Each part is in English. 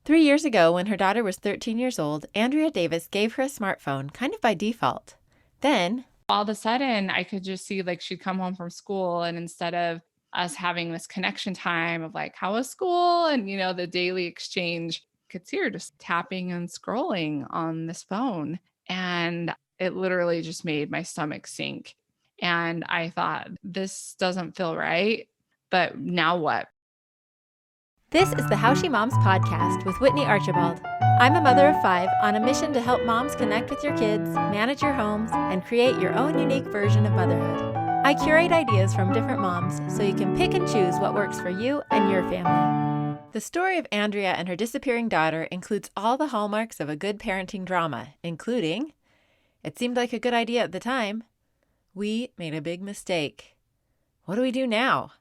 3 years ago, when her daughter was 13 years old, Andrea Davis gave her a smartphone, kind of by default. Then, All of a sudden, I could just see like she'd come home from school, and instead of us having this connection time of like, how was school? And, the daily exchange, I could see her just tapping and scrolling on this phone. And it literally just made my stomach sink. And I thought, this doesn't feel right. But now what? this is the How She Moms podcast with Whitney Archibald. I'm a mother of 5 on a mission to help moms connect with your kids, manage your homes, and create your own unique version of motherhood. I curate ideas from different moms so you can pick and choose what works for you and your family. The story of Andrea and her disappearing daughter includes all the hallmarks of a good parenting drama, including, it seemed like a good idea at the time. We made a big mistake. What do we do now?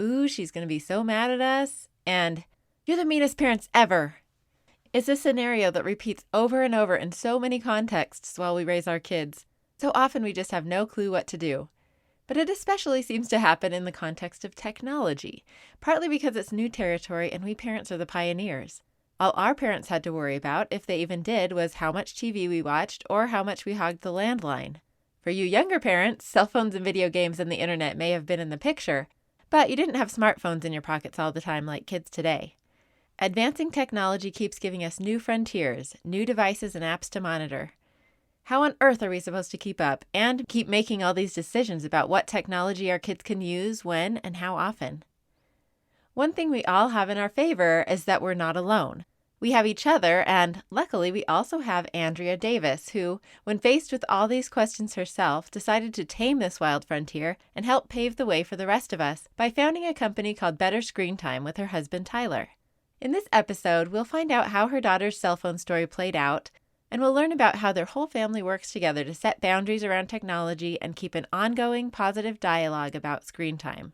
Ooh, she's going to be so mad at us. And you're the meanest parents ever. It's a scenario that repeats over and over in so many contexts while we raise our kids. So often we just have no clue what to do. But it especially seems to happen in the context of technology, partly because it's new territory and we parents are the pioneers. All our parents had to worry about, if they even did, was how much TV we watched or how much we hogged the landline. For you younger parents, cell phones and video games and the internet may have been in the picture, but you didn't have smartphones in your pockets all the time like kids today. Advancing technology keeps giving us new frontiers, new devices and apps to monitor. How on earth are we supposed to keep up and keep making all these decisions about what technology our kids can use, when, and how often? One thing we all have in our favor is that we're not alone. We have each other, and luckily we also have Andrea Davis, who, when faced with all these questions herself, decided to tame this wild frontier and help pave the way for the rest of us by founding a company called Better Screen Time with her husband Tyler. In this episode, we'll find out how her daughter's cell phone story played out, and we'll learn about how their whole family works together to set boundaries around technology and keep an ongoing positive dialogue about screen time.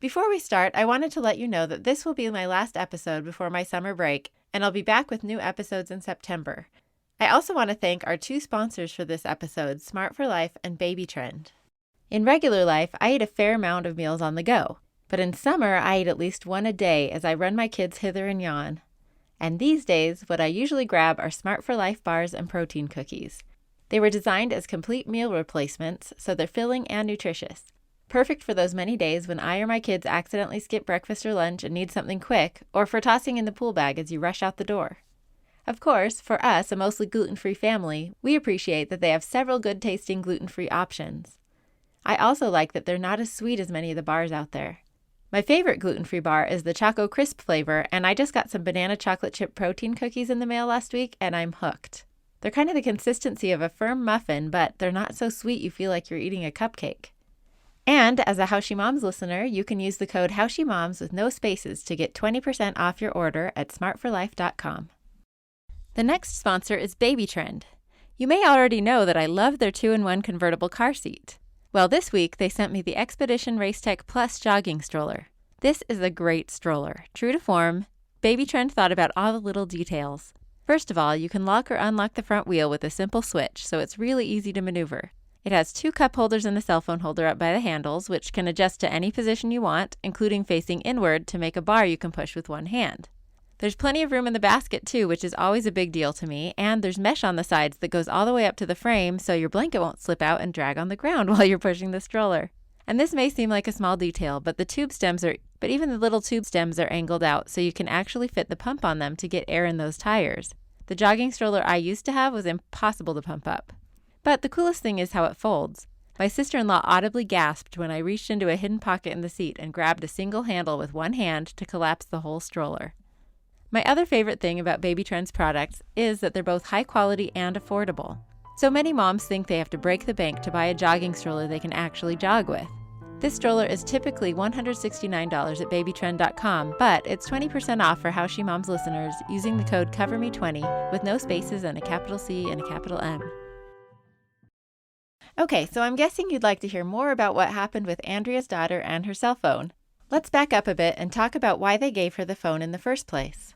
Before we start, I wanted to let you know that this will be my last episode before my summer break, and I'll be back with new episodes in September. I also want to thank our 2 sponsors for this episode, Smart for Life and Baby Trend. In regular life, I eat a fair amount of meals on the go, but in summer, I eat at least one a day as I run my kids hither and yon. And these days, what I usually grab are Smart for Life bars and protein cookies. They were designed as complete meal replacements, so they're filling and nutritious. Perfect for those many days when I or my kids accidentally skip breakfast or lunch and need something quick, or for tossing in the pool bag as you rush out the door. Of course, for us, a mostly gluten-free family, we appreciate that they have several good-tasting gluten-free options. I also like that they're not as sweet as many of the bars out there. My favorite gluten-free bar is the Choco Crisp flavor, and I just got some banana chocolate chip protein cookies in the mail last week, and I'm hooked. They're kind of the consistency of a firm muffin, but they're not so sweet you feel like you're eating a cupcake. And as a How She Moms listener, you can use the code HowSheMoms with no spaces to get 20% off your order at smartforlife.com. The next sponsor is Baby Trend. You may already know that I love their 2-in-1 convertible car seat. Well, this week they sent me the Expedition Racetech Plus jogging stroller. This is a great stroller. True to form, Baby Trend thought about all the little details. First of all, you can lock or unlock the front wheel with a simple switch, so it's really easy to maneuver. It has 2 cup holders and the cell phone holder up by the handles, which can adjust to any position you want, including facing inward to make a bar you can push with one hand. There's plenty of room in the basket too, which is always a big deal to me, and there's mesh on the sides that goes all the way up to the frame so your blanket won't slip out and drag on the ground while you're pushing the stroller. And this may seem like a small detail, but even the little tube stems are angled out so you can actually fit the pump on them to get air in those tires. The jogging stroller I used to have was impossible to pump up. But the coolest thing is how it folds. My sister-in-law audibly gasped when I reached into a hidden pocket in the seat and grabbed a single handle with one hand to collapse the whole stroller. My other favorite thing about Baby Trend's products is that they're both high quality and affordable. So many moms think they have to break the bank to buy a jogging stroller they can actually jog with. This stroller is typically $169 at babytrend.com, but it's 20% off for How She Moms listeners using the code COVERME20 with no spaces and a capital C and a capital M. Okay, so I'm guessing you'd like to hear more about what happened with Andrea's daughter and her cell phone. Let's back up a bit and talk about why they gave her the phone in the first place.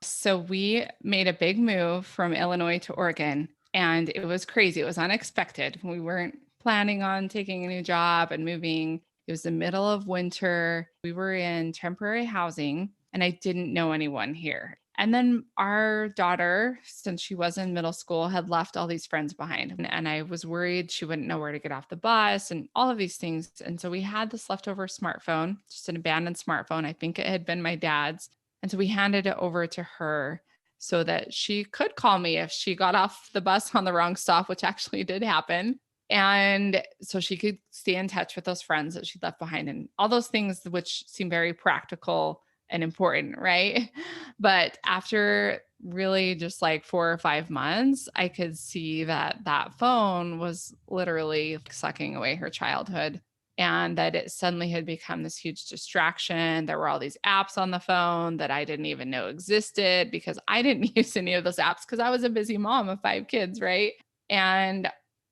So we made a big move from Illinois to Oregon, and it was crazy. It was unexpected. We weren't planning on taking a new job and moving. It was the middle of winter. We were in temporary housing, and I didn't know anyone here. And then our daughter, since she was in middle school, had left all these friends behind. And I was worried she wouldn't know where to get off the bus and all of these things. And so we had this leftover smartphone, just an abandoned smartphone. I think it had been my dad's. And so we handed it over to her so that she could call me if she got off the bus on the wrong stop, which actually did happen. And so she could stay in touch with those friends that she left behind and all those things which seem very practical and important, right? But after really just like 4 or 5 months, I could see that that phone was literally sucking away her childhood and that it suddenly had become this huge distraction. There were all these apps on the phone that I didn't even know existed because I didn't use any of those apps because I was a busy mom of 5 kids, right? And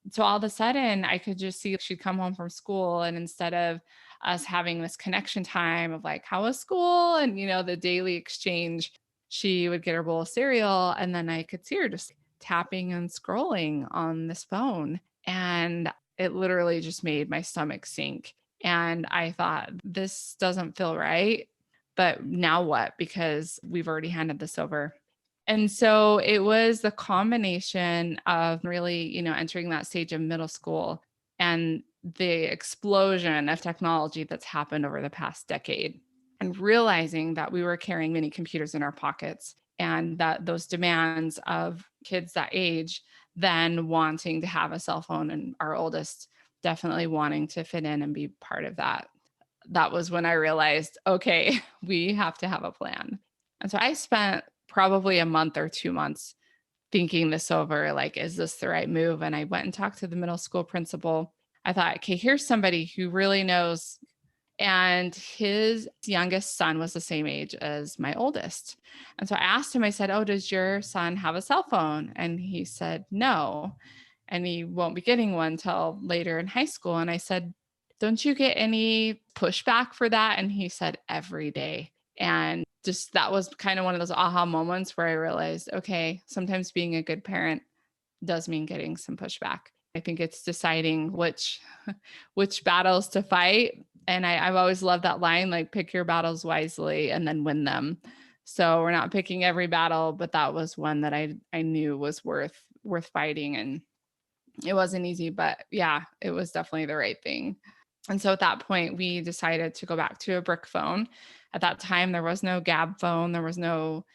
so all of a sudden, I could just see she'd come home from school, and instead of us having this connection time of like, how was school? And, the daily exchange, she would get her bowl of cereal. And then I could see her just tapping and scrolling on this phone. And it literally just made my stomach sink. And I thought, this doesn't feel right. But now what? Because we've already handed this over. And so it was the combination of really, entering that stage of middle school and the explosion of technology that's happened over the past decade and realizing that we were carrying many computers in our pockets and that those demands of kids that age then wanting to have a cell phone and our oldest definitely wanting to fit in and be part of that. That was when I realized, okay, we have to have a plan. And so I spent probably a month or 2 months thinking this over like, is this the right move? And I went and talked to the middle school principal. I thought, okay, here's somebody who really knows. And his youngest son was the same age as my oldest. And so I asked him, I said, oh, does your son have a cell phone? And he said, no. And he won't be getting one till later in high school. And I said, don't you get any pushback for that? And he said, every day. And just that was kind of one of those aha moments where I realized, okay, sometimes being a good parent does mean getting some pushback. I think it's deciding which battles to fight. And I've always loved that line, like pick your battles wisely and then win them. So we're not picking every battle, but that was one that I knew was worth fighting. And it wasn't easy, but yeah, it was definitely the right thing. And so at that point, we decided to go back to a brick phone. At that time, there was no Gab phone, there was no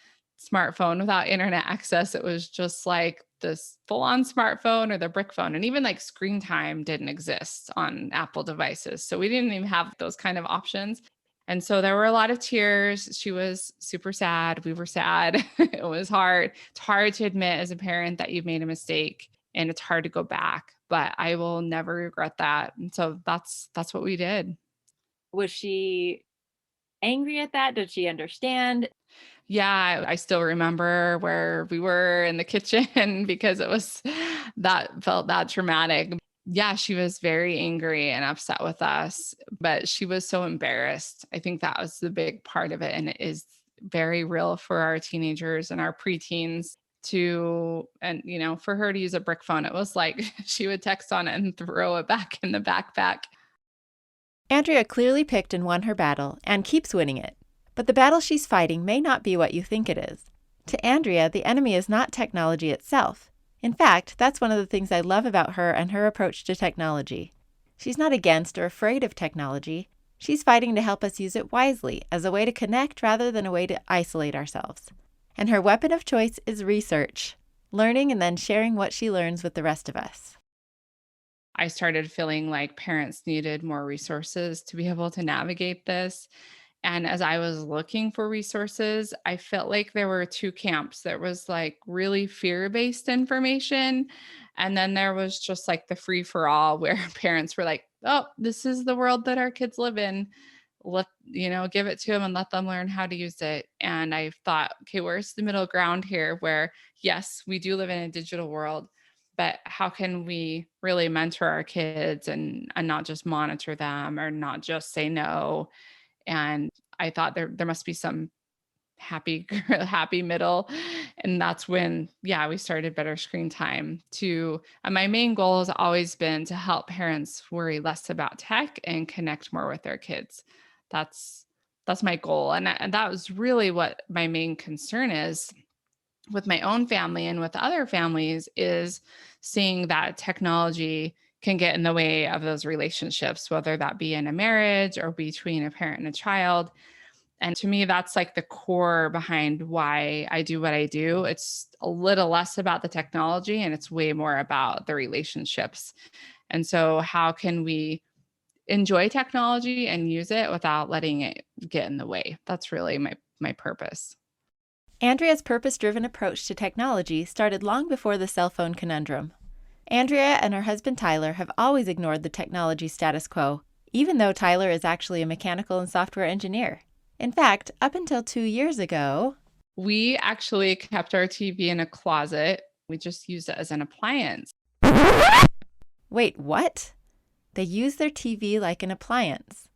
smartphone without internet access. It was just like this full on smartphone or the brick phone. And even like screen time didn't exist on Apple devices. So we didn't even have those kind of options. And so there were a lot of tears. She was super sad. We were sad. It was hard. It's hard to admit as a parent that you've made a mistake and it's hard to go back, but I will never regret that. And so that's what we did. Was she angry at that? Did she understand? Yeah, I still remember where we were in the kitchen because that felt that traumatic. Yeah, she was very angry and upset with us, but she was so embarrassed. I think that was the big part of it. And it is very real for our teenagers and our preteens for her to use a brick phone. It was like she would text on it and throw it back in the backpack. Andrea clearly picked and won her battle and keeps winning it. But the battle she's fighting may not be what you think it is. To Andrea, the enemy is not technology itself. In fact, that's one of the things I love about her and her approach to technology. She's not against or afraid of technology. She's fighting to help us use it wisely as a way to connect rather than a way to isolate ourselves. And her weapon of choice is research, learning and then sharing what she learns with the rest of us. I started feeling like parents needed more resources to be able to navigate this. And as I was looking for resources, I felt like there were two camps. There was like really fear based information. And then there was just like the free for all where parents were like, oh, this is the world that our kids live in. Give it to them and let them learn how to use it. And I thought, okay, where's the middle ground here where, yes, we do live in a digital world, but how can we really mentor our kids and not just monitor them or not just say no? And I thought there must be some happy middle. And that's when, yeah, we started Better Screen Time and my main goal has always been to help parents worry less about tech and connect more with their kids. That's That's my goal. And that was really what my main concern is with my own family and with other families, is seeing that technology can get in the way of those relationships, whether that be in a marriage or between a parent and a child. And to me, that's like the core behind why I do what I do. It's a little less about the technology and it's way more about the relationships. And so, how can we enjoy technology and use it without letting it get in the way? That's really my purpose. Andrea's purpose-driven approach to technology started long before the cell phone conundrum. Andrea and her husband Tyler have always ignored the technology status quo, even though Tyler is actually a mechanical and software engineer. In fact, up until 2 years ago, We actually kept our TV in a closet. We just used it as an appliance. wait, what? They use their TV like an appliance.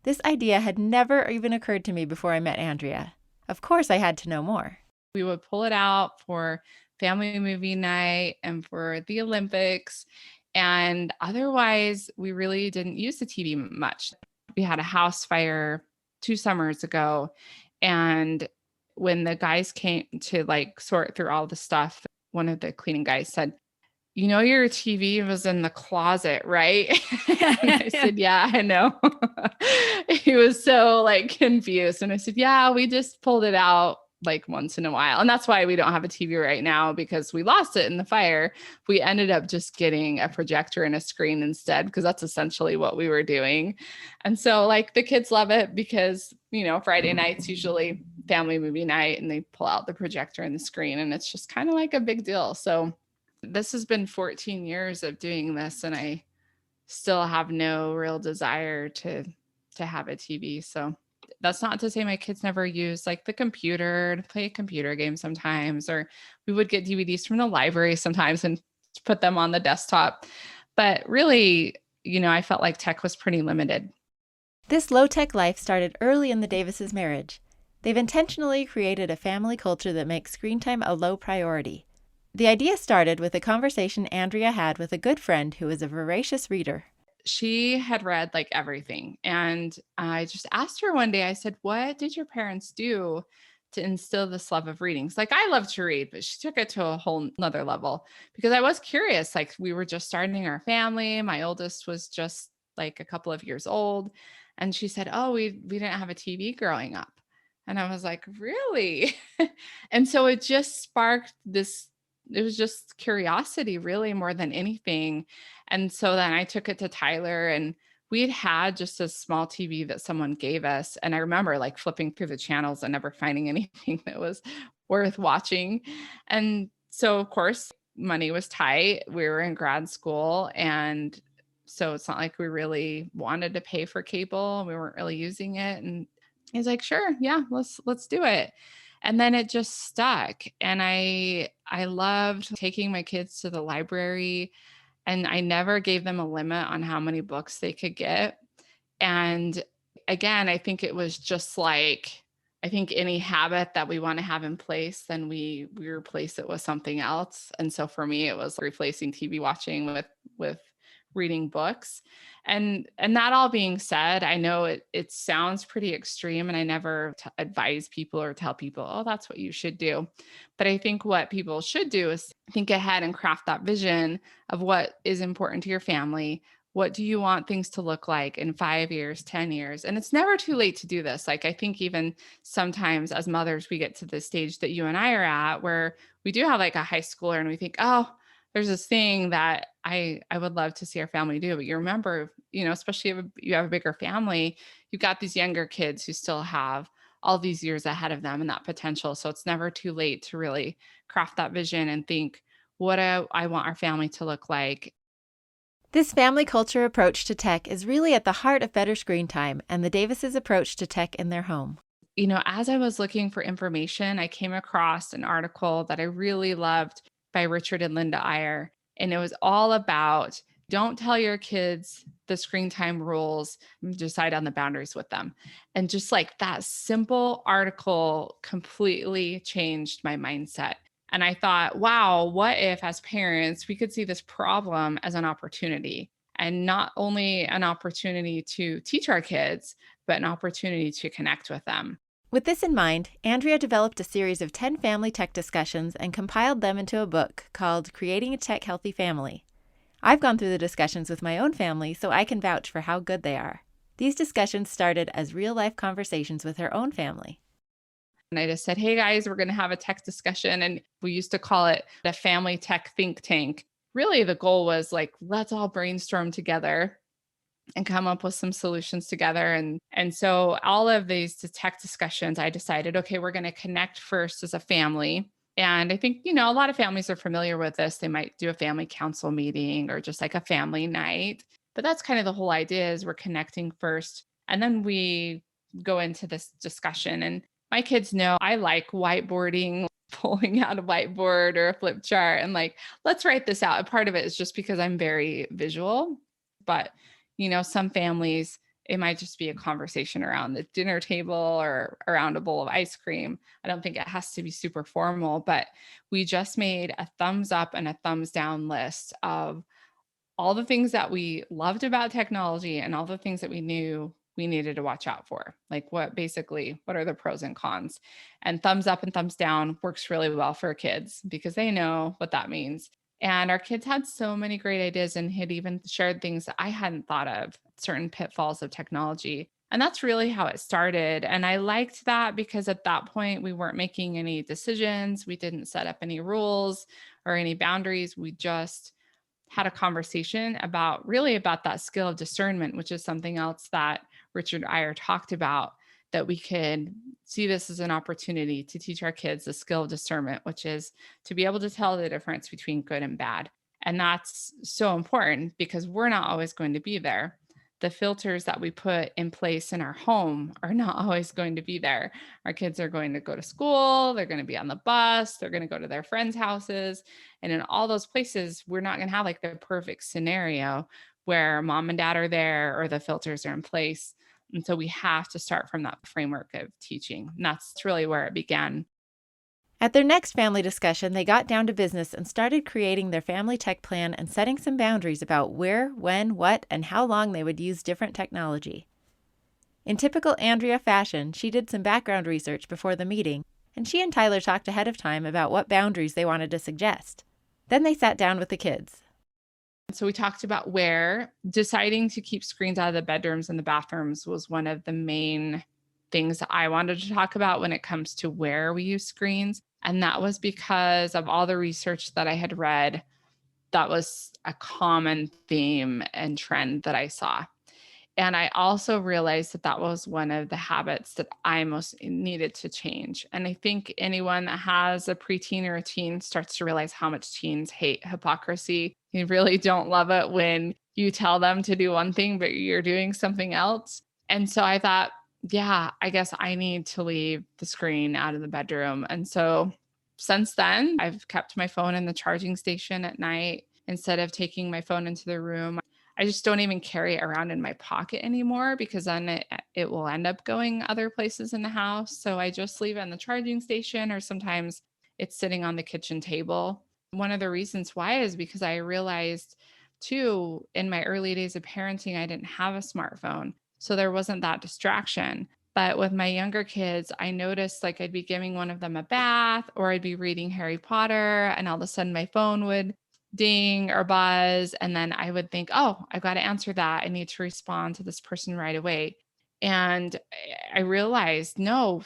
This idea had never even occurred to me before I met Andrea. Of course, I had to know more. We would pull it out for family movie night and for the Olympics. And otherwise, we really didn't use the TV much. We had a house fire 2 summers ago. And when the guys came to like sort through all the stuff, one of the cleaning guys said, your TV was in the closet, right? And I said, yeah, I know. He was so like confused. And I said, yeah, we just pulled it out like once in a while. And that's why we don't have a TV right now, because we lost it in the fire. We ended up just getting a projector and a screen instead, because that's essentially what we were doing. And so like the kids love it because, Friday night's usually family movie night and they pull out the projector and the screen and it's just kind of like a big deal. So this has been 14 years of doing this and I still have no real desire to have a TV. So that's not to say my kids never use like the computer to play a computer game sometimes, or we would get DVDs from the library sometimes and put them on the desktop. But really, I felt like tech was pretty limited. This low-tech life started early in the Davises' marriage. They've intentionally created a family culture that makes screen time a low priority. The idea started with a conversation Andrea had with a good friend who is a voracious reader. She had read like everything. And I just asked her one day, I said, what did your parents do to instill this love of reading? Like, I love to read, but she took it to a whole nother level because I was curious. Like, we were just starting our family. My oldest was just like a couple of years old. And she said, oh, we didn't have a TV growing up. And I was like, really? And so it just sparked this, it was just curiosity really more than anything. And so then I took it to Tyler and we'd had just a small TV that someone gave us. And I remember like flipping through the channels and never finding anything that was worth watching. And so, of course, money was tight. We were in grad school. And so it's not like we really wanted to pay for cable. We weren't really using it. And he's like, sure, yeah, let's do it. And then it just stuck. And I loved taking my kids to the library and I never gave them a limit on how many books they could get. And again, I think it was just like, I think any habit that we want to have in place, then we replace it with something else. And so for me, it was replacing TV watching with reading books. And that all being said, I know it sounds pretty extreme and I never advise people or tell people, oh, that's what you should do. But I think what people should do is think ahead and craft that vision of what is important to your family. What do you want things to look like in 5 years, 10 years? And it's never too late to do this. Like, I think even sometimes as mothers, we get to the stage that you and I are at where we do have like a high schooler and we think, oh, there's this thing that I would love to see our family do. But you remember, especially if you have a bigger family, you've got these younger kids who still have all these years ahead of them and that potential. So it's never too late to really craft that vision and think, what do I want our family to look like? This family culture approach to tech is really at the heart of Better Screen Time and the Davises' approach to tech in their home. As I was looking for information, I came across an article that I really loved by Richard and Linda Iyer. And it was all about don't tell your kids the screen time rules, decide on the boundaries with them. And just like that simple article completely changed my mindset. And I thought, wow, what if as parents, we could see this problem as an opportunity and not only an opportunity to teach our kids, but an opportunity to connect with them. With this in mind, Andrea developed a series of 10 family tech discussions and compiled them into a book called Creating a Tech Healthy Family. I've gone through the discussions with my own family, so I can vouch for how good they are. These discussions started as real-life conversations with her own family. And I just said, hey guys, we're going to have a tech discussion. And we used to call it the family tech think tank. Really, the goal was like, let's all brainstorm together and come up with some solutions together. And so all of these tech discussions, I decided, okay, we're going to connect first as a family. And I think, a lot of families are familiar with this. They might do a family council meeting or just like a family night. But that's kind of the whole idea is we're connecting first. And then we go into this discussion. And my kids know I like whiteboarding, pulling out a whiteboard or a flip chart and like, let's write this out. And part of it is just because I'm very visual. But some families, it might just be a conversation around the dinner table or around a bowl of ice cream. I don't think it has to be super formal, but we just made a thumbs up and a thumbs down list of all the things that we loved about technology and all the things that we knew we needed to watch out for. Like what are the pros and cons? And thumbs up and thumbs down works really well for kids because they know what that means. And our kids had so many great ideas and had even shared things that I hadn't thought of, certain pitfalls of technology. And that's really how it started. And I liked that because at that point, we weren't making any decisions. We didn't set up any rules or any boundaries. We just had a conversation about that skill of discernment, which is something else that Richard Iyer talked about, that we could see this as an opportunity to teach our kids the skill of discernment, which is to be able to tell the difference between good and bad. And that's so important because we're not always going to be there. The filters that we put in place in our home are not always going to be there. Our kids are going to go to school, they're going to be on the bus, they're going to go to their friends' houses. And in all those places, we're not going to have like the perfect scenario where mom and dad are there or the filters are in place. And so we have to start from that framework of teaching. And that's really where it began. At their next family discussion, they got down to business and started creating their family tech plan and setting some boundaries about where, when, what, and how long they would use different technology. In typical Andrea fashion, she did some background research before the meeting, and she and Tyler talked ahead of time about what boundaries they wanted to suggest. Then they sat down with the kids. So we talked about where deciding to keep screens out of the bedrooms and the bathrooms was one of the main things that I wanted to talk about when it comes to where we use screens. And that was because of all the research that I had read. That was a common theme and trend that I saw. And I also realized that that was one of the habits that I most needed to change. And I think anyone that has a preteen or a teen starts to realize how much teens hate hypocrisy. You really don't love it when you tell them to do one thing, but you're doing something else. And so I thought, yeah, I guess I need to leave the screen out of the bedroom. And so since then, I've kept my phone in the charging station at night instead of taking my phone into the room. I just don't even carry it around in my pocket anymore because then it will end up going other places in the house. So I just leave it in the charging station or sometimes it's sitting on the kitchen table. One of the reasons why is because I realized too, in my early days of parenting, I didn't have a smartphone. So there wasn't that distraction. But with my younger kids, I noticed like I'd be giving one of them a bath or I'd be reading Harry Potter and all of a sudden my phone would ding or buzz. And then I would think, oh, I've got to answer that. I need to respond to this person right away. And I realized, no,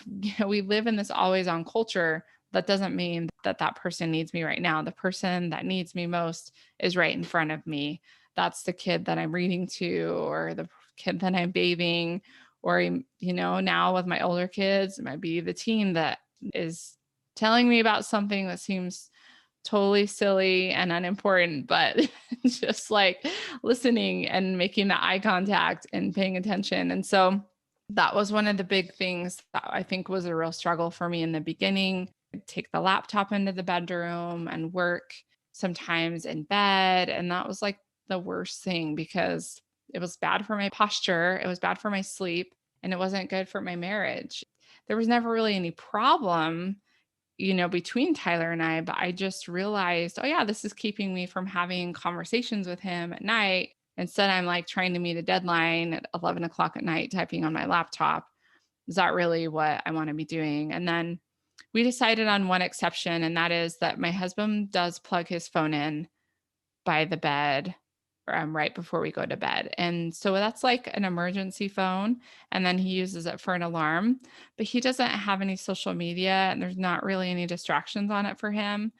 we live in this always on culture. That doesn't mean that that person needs me right now. The person that needs me most is right in front of me. That's the kid that I'm reading to, or the kid that I'm bathing, or, now with my older kids, it might be the teen that is telling me about something that seems totally silly and unimportant, but just like listening and making the eye contact and paying attention. And so that was one of the big things that I think was a real struggle for me in the beginning. I'd take the laptop into the bedroom and work sometimes in bed. And that was like the worst thing because it was bad for my posture, it was bad for my sleep, and it wasn't good for my marriage. There was never really any problem between Tyler and I, but I just realized, oh yeah, this is keeping me from having conversations with him at night Instead, I'm like trying to meet a deadline at 11 o'clock at night, typing on my laptop. Is that really what I want to be doing? And then we decided on one exception, and that is that my husband does plug his phone in by the bed right before we go to bed. And so that's like an emergency phone. And then he uses it for an alarm, but he doesn't have any social media and there's not really any distractions on it for him.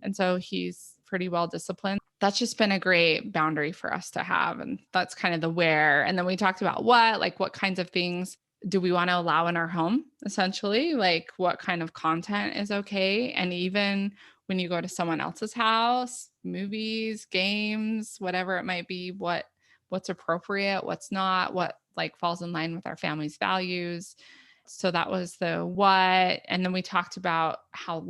And so he's pretty well disciplined. That's just been a great boundary for us to have. And that's kind of the where. And then we talked about what kinds of things do we want to allow in our home, essentially, like what kind of content is okay. And even when you go to someone else's house, movies, games, whatever it might be, what's appropriate, what's not, what like falls in line with our family's values. So that was the what. And then we talked about how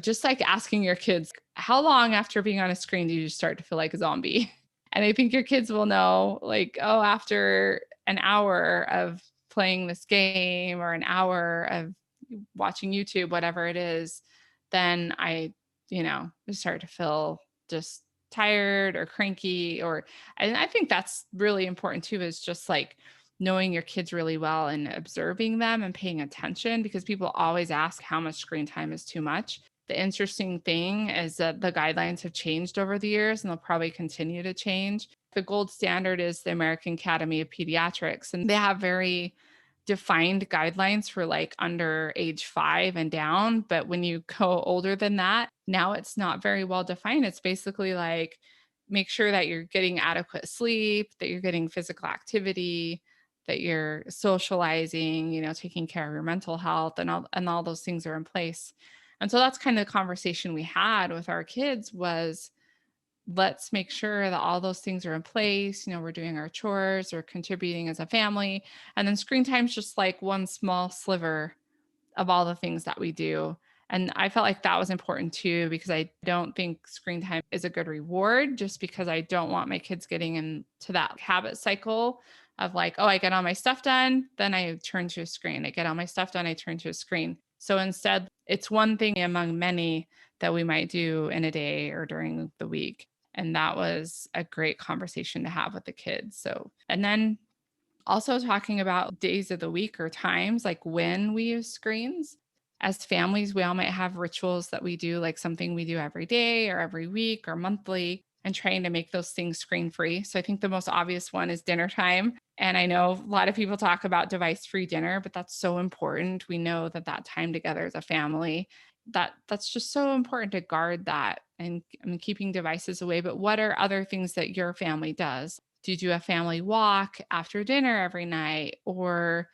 just like asking your kids, how long after being on a screen do you start to feel like a zombie? And I think your kids will know, like, oh, after an hour of playing this game or an hour of watching YouTube, whatever it is, then I, start to feel just tired or cranky and I think that's really important too, is just like knowing your kids really well and observing them and paying attention, because people always ask how much screen time is too much. The interesting thing is that the guidelines have changed over the years and they'll probably continue to change. The gold standard is the American Academy of Pediatrics, and they have very defined guidelines for like under age 5 and down. But when you go older than that, now it's not very well defined. It's basically like make sure that you're getting adequate sleep, that you're getting physical activity, that you're socializing, taking care of your mental health, and all those things are in place. And so that's kind of the conversation we had with our kids was, let's make sure that all those things are in place. We're doing our chores or contributing as a family. And then screen time is just like one small sliver of all the things that we do. And I felt like that was important too, because I don't think screen time is a good reward, just because I don't want my kids getting into that habit cycle of like, oh, I get all my stuff done, then I turn to a screen. I get all my stuff done, I turn to a screen. So instead, it's one thing among many that we might do in a day or during the week. And that was a great conversation to have with the kids. So, and then also talking about days of the week or times, like when we use screens. As families, we all might have rituals that we do, like something we do every day or every week or monthly, and trying to make those things screen free. So I think the most obvious one is dinner time. And I know a lot of people talk about device free dinner, but that's so important. We know that that time together as a family, that's just so important to guard that. And I mean, keeping devices away. But what are other things that your family does? Do you do a family walk after dinner every night? Or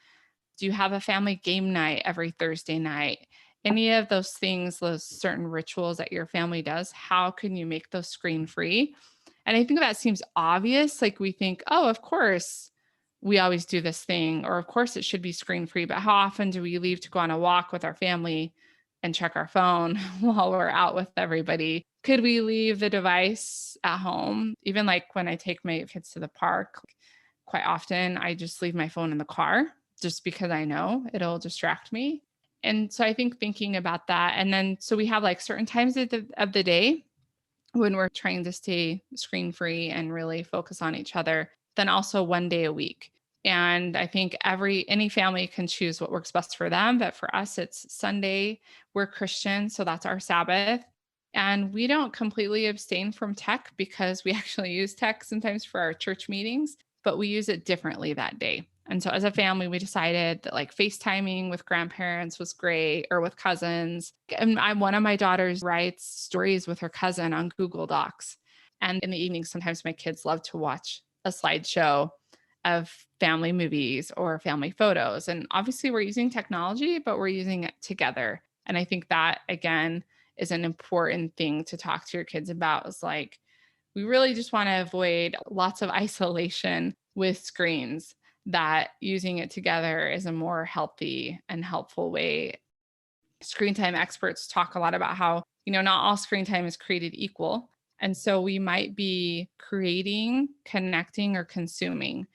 do you have a family game night every Thursday night? Any of those things, those certain rituals that your family does, how can you make those screen free? And I think that seems obvious. Like we think, oh, of course, we always do this thing, or of course it should be screen free. But how often do we leave to go on a walk with our family and check our phone while we're out with everybody? Could we leave the device at home? Even like when I take my kids to the park, quite often I just leave my phone in the car just because I know it'll distract me. And so I think thinking about that. And then, so we have like certain times of the day when we're trying to stay screen free and really focus on each other, then also one day a week. And I think any family can choose what works best for them. But for us, it's Sunday. We're Christian, so that's our Sabbath. And we don't completely abstain from tech because we actually use tech sometimes for our church meetings, but we use it differently that day. And so as a family, we decided that like FaceTiming with grandparents was great, or with cousins. And one of my daughters writes stories with her cousin on Google Docs. And in the evening, sometimes my kids love to watch a slideshow of family movies or family photos. And obviously we're using technology, but we're using it together. And I think that again is an important thing to talk to your kids about, is like, we really just want to avoid lots of isolation with screens, that using it together is a more healthy and helpful way. Screen time experts talk a lot about how, not all screen time is created equal. And so we might be creating, connecting, or consuming.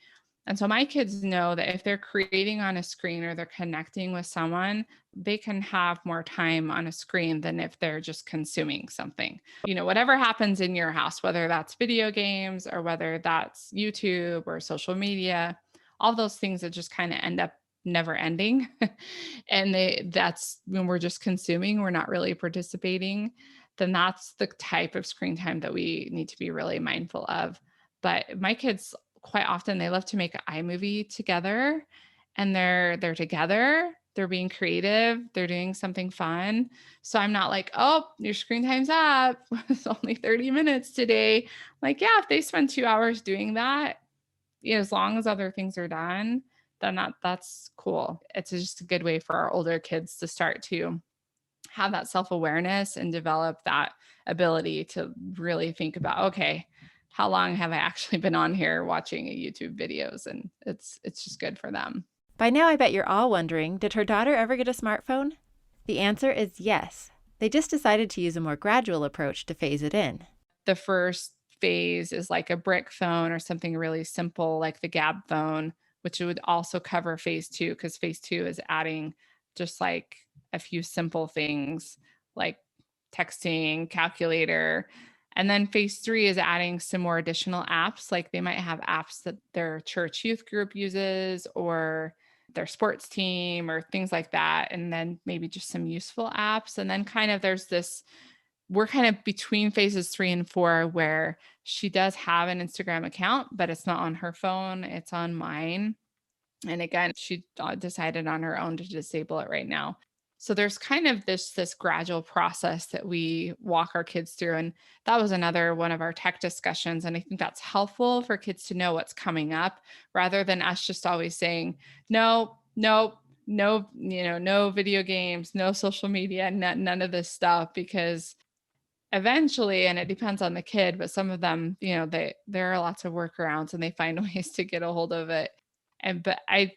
And so my kids know that if they're creating on a screen or they're connecting with someone, they can have more time on a screen than if they're just consuming something. Whatever happens in your house, whether that's video games or whether that's YouTube or social media, all those things that just kind of end up never ending. And that's when we're just consuming, we're not really participating, then that's the type of screen time that we need to be really mindful of. But my kids quite often they love to make an iMovie together, and they're together, they're being creative, they're doing something fun. So I'm not like, "Oh, your screen time's up. It's only 30 minutes today." Like, yeah, if they spend 2 hours doing that, as long as other things are done, then that's cool. It's just a good way for our older kids to start to have that self-awareness and develop that ability to really think about, okay, how long have I actually been on here watching YouTube videos? And it's just good for them. By now, I bet you're all wondering, did her daughter ever get a smartphone? The answer is yes. They just decided to use a more gradual approach to phase it in. The first phase is like a brick phone or something really simple like the Gab phone, which would also cover phase two, because phase two is adding just like a few simple things like texting, calculator. And then phase three is adding some more additional apps. Like they might have apps that their church youth group uses or their sports team or things like that. And then maybe just some useful apps. And then kind of there's this, we're kind of between phases 3 and 4 where she does have an Instagram account, but it's not on her phone, it's on mine. And again, she decided on her own to disable it right now. So there's kind of this gradual process that we walk our kids through, and that was another one of our tech discussions, and I think that's helpful for kids to know what's coming up rather than us just always saying no, no, no, no video games, no social media, none of this stuff, because eventually, and it depends on the kid, but some of them, there are lots of workarounds and they find ways to get a hold of it. But I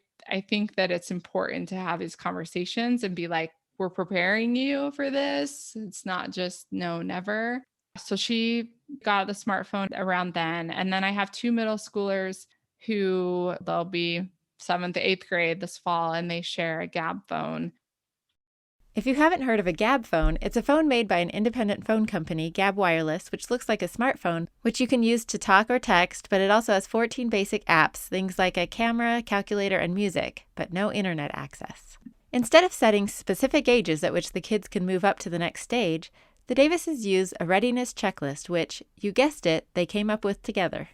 think that it's important to have these conversations and be like, we're preparing you for this. It's not just no, never. So she got the smartphone around then. And then I have two middle schoolers who they'll be seventh, eighth grade this fall, and they share a Gab phone. If you haven't heard of a Gab phone, it's a phone made by an independent phone company, Gab Wireless, which looks like a smartphone, which you can use to talk or text, but it also has 14 basic apps, things like a camera, calculator, and music, but no internet access. Instead of setting specific ages at which the kids can move up to the next stage, the Davises use a readiness checklist, which, you guessed it, they came up with together.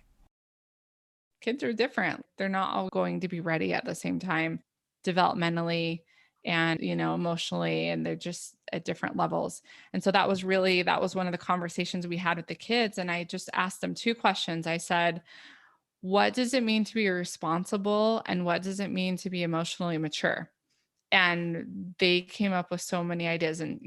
Kids are different. They're not all going to be ready at the same time developmentally and emotionally, and they're just at different levels. And so that was one of the conversations we had with the kids, and I just asked them two questions. I said, what does it mean to be responsible, and what does it mean to be emotionally mature? And they came up with so many ideas. And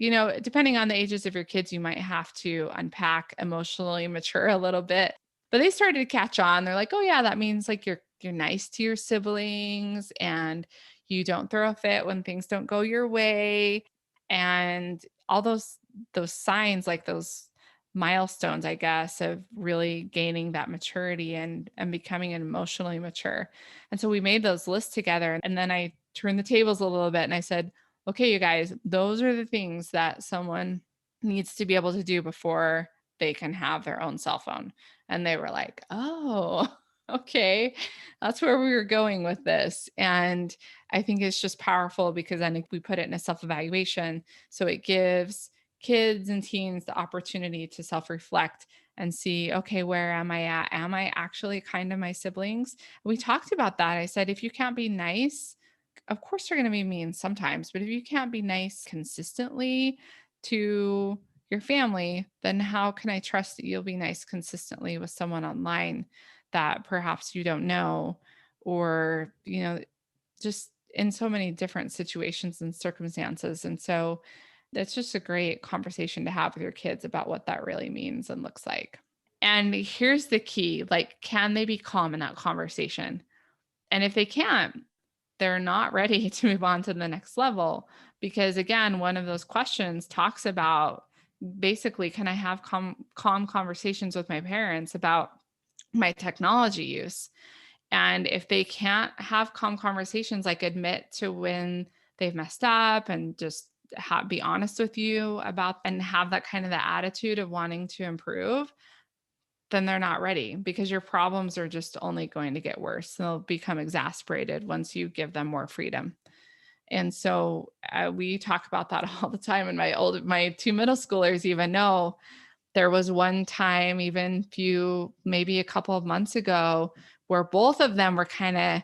depending on the ages of your kids, you might have to unpack emotionally mature a little bit, but they started to catch on. They're like, oh yeah, that means like you're nice to your siblings, and you don't throw a fit when things don't go your way, and all those signs, like those milestones, I guess, of really gaining that maturity and becoming emotionally mature. And so we made those lists together, and then I turned the tables a little bit and I said, okay, you guys, those are the things that someone needs to be able to do before they can have their own cell phone. And they were like, oh, okay, that's where we were going with this. And I think it's just powerful because I think we put it in a self evaluation. So it gives kids and teens the opportunity to self reflect and see, okay, where am I at? Am I actually kind to my siblings? We talked about that. I said, if you can't be nice, of course you're going to be mean sometimes, but if you can't be nice consistently to your family, then how can I trust that you'll be nice consistently with someone online that perhaps you don't know, or, just in so many different situations and circumstances. And so that's just a great conversation to have with your kids about what that really means and looks like. And here's the key, like, can they be calm in that conversation? And if they can't, they're not ready to move on to the next level. Because again, one of those questions talks about basically, can I have calm conversations with my parents about my technology use? And if they can't have calm conversations, like admit to when they've messed up and just be honest with you about and have that kind of the attitude of wanting to improve, then they're not ready because your problems are just only going to get worse. They'll become exasperated once you give them more freedom. And so we talk about that all the time. And my two middle schoolers even know there was one time, even maybe a couple of months ago, where both of them were kind of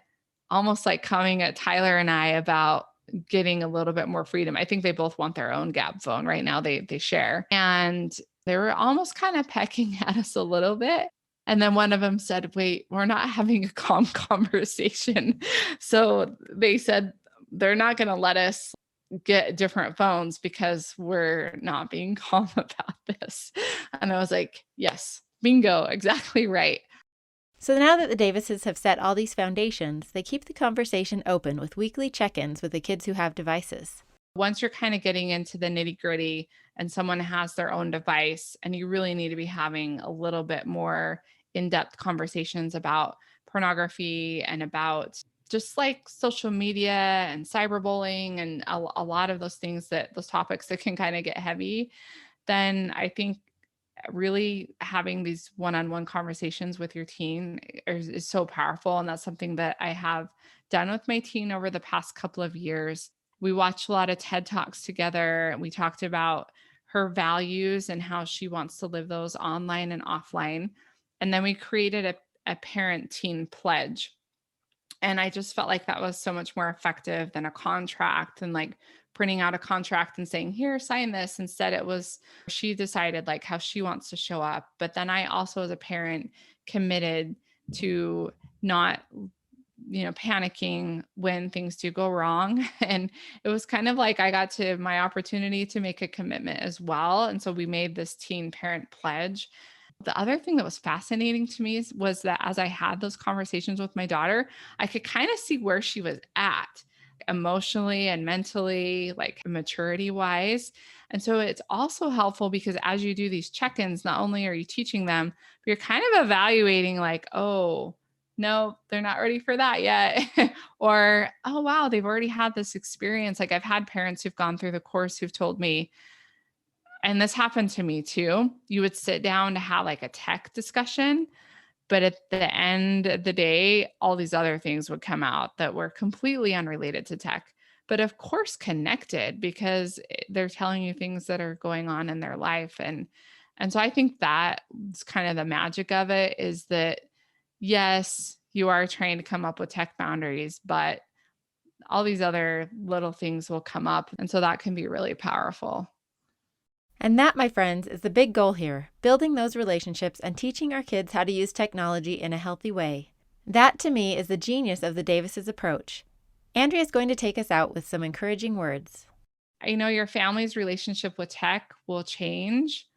almost like coming at Tyler and I about getting a little bit more freedom. I think they both want their own Gab phone right now. They share. And they were almost kind of pecking at us a little bit. And then one of them said, "Wait, we're not having a calm conversation." So they said they're not going to let us get different phones because we're not being calm about this. And I was like, yes, bingo, exactly right. So now that the Davises have set all these foundations, they keep the conversation open with weekly check-ins with the kids who have devices. Once you're kind of getting into the nitty-gritty and someone has their own device, and you really need to be having a little bit more in-depth conversations about pornography and about just like social media and cyberbullying and a lot of those things, those topics that can kind of get heavy, then I think really having these one-on-one conversations with your teen is so powerful. And that's something that I have done with my teen over the past couple of years. We watched a lot of TED Talks together, and we talked about her values and how she wants to live those online and offline. And then we created a parent teen pledge. And I just felt like that was so much more effective than a contract and like printing out a contract and saying, "Here, sign this." Instead, it was she decided like how she wants to show up. But then I also, as a parent, committed to not panicking when things do go wrong. And it was kind of like I got to my opportunity to make a commitment as well. And so we made this teen parent pledge. The other thing that was fascinating to me was that as I had those conversations with my daughter, I could kind of see where she was at emotionally and mentally, like maturity wise. And so it's also helpful because as you do these check ins, not only are you teaching them, but you're kind of evaluating, like, oh, no, they're not ready for that yet. Or, oh, wow, they've already had this experience. Like I've had parents who've gone through the course who've told me, and this happened to me too. You would sit down to have like a tech discussion, but at the end of the day, all these other things would come out that were completely unrelated to tech, but of course connected because they're telling you things that are going on in their life. And so I think that's kind of the magic of it, is that yes, you are trying to come up with tech boundaries, but all these other little things will come up. And so that can be really powerful. And that, my friends, is the big goal here, building those relationships and teaching our kids how to use technology in a healthy way. That, to me, is the genius of the Davises' approach. Andrea is going to take us out with some encouraging words. I know your family's relationship with tech will change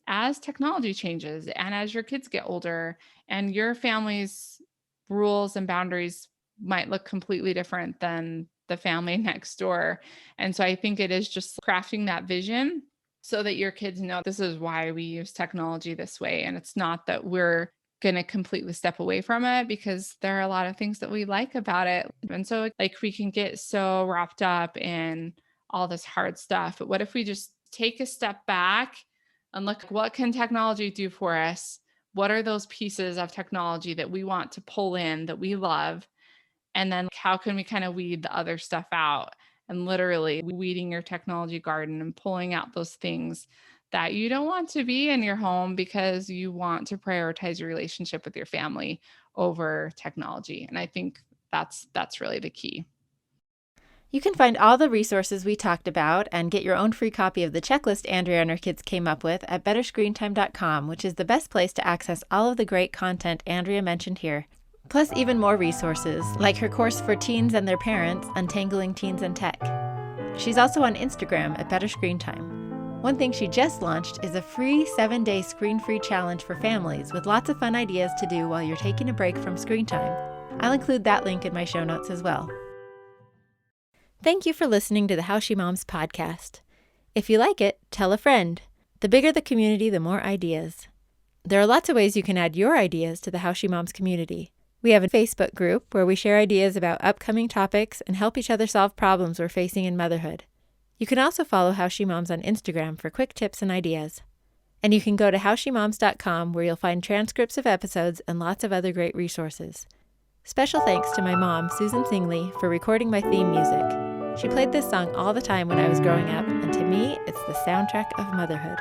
as technology changes and as your kids get older, and your family's rules and boundaries might look completely different than the family next door. And so I think it is just crafting that vision so that your kids know this is why we use technology this way. And it's not that we're going to completely step away from it, because there are a lot of things that we like about it. And so like we can get so wrapped up in all this hard stuff. But what if we just take a step back and look, what can technology do for us? What are those pieces of technology that we want to pull in, that we love? And then how can we kind of weed the other stuff out? And literally weeding your technology garden and pulling out those things that you don't want to be in your home because you want to prioritize your relationship with your family over technology. And I think that's really the key. You can find all the resources we talked about and get your own free copy of the checklist Andrea and her kids came up with at betterscreentime.com, which is the best place to access all of the great content Andrea mentioned here. Plus even more resources, like her course for teens and their parents, Untangling Teens and Tech. She's also on Instagram at betterscreentime. One thing she just launched is a free 7-day screen-free challenge for families with lots of fun ideas to do while you're taking a break from screen time. I'll include that link in my show notes as well. Thank you for listening to the How She Moms podcast. If you like it, tell a friend. The bigger the community, the more ideas. There are lots of ways you can add your ideas to the How She Moms community. We have a Facebook group where we share ideas about upcoming topics and help each other solve problems we're facing in motherhood. You can also follow How She Moms on Instagram for quick tips and ideas. And you can go to howshemoms.com where you'll find transcripts of episodes and lots of other great resources. Special thanks to my mom, Susan Singley, for recording my theme music. She played this song all the time when I was growing up, and to me, it's the soundtrack of motherhood.